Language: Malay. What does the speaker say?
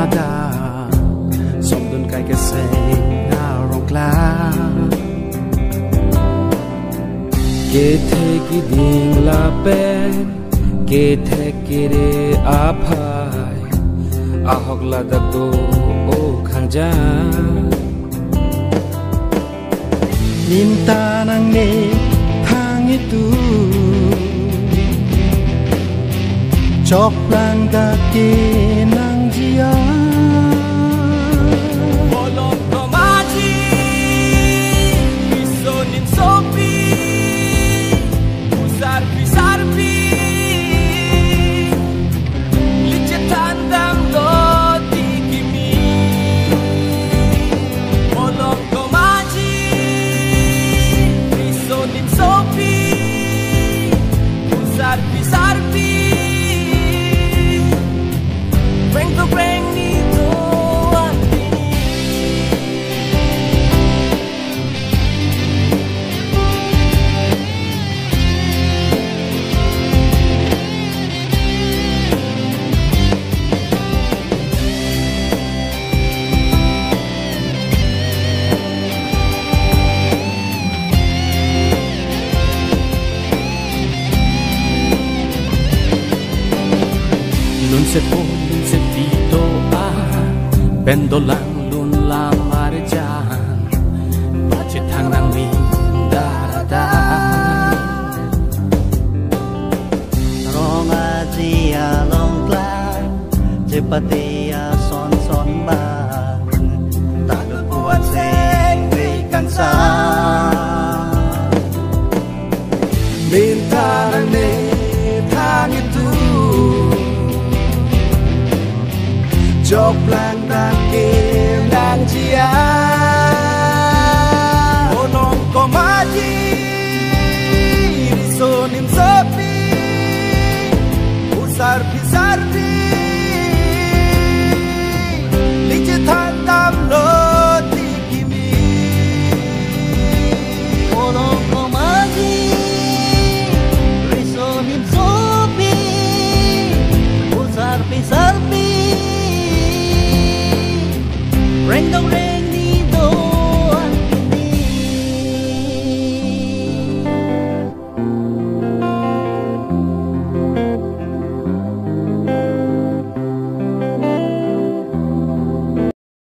ada som dun kai ke sei na rong kla ke the ki ding la pen ke the ki re a phai a hok la da do o khang ja minta nang ne thang itu chok lang da ke nang jia bolong ko maji isonin sopi usar pisarpi licetan dam do tikimi bolong ko maji isonin sopi usar pisarpi the rain nito antini non se può bendo lang lun la marjan pache thang nang mi da da rong a ji a long kla je pati a son son ba ta du puan se ve kan sa minta nang ne thang itu jok lang dan ke nang jia bolong ko maji isonin sopi usar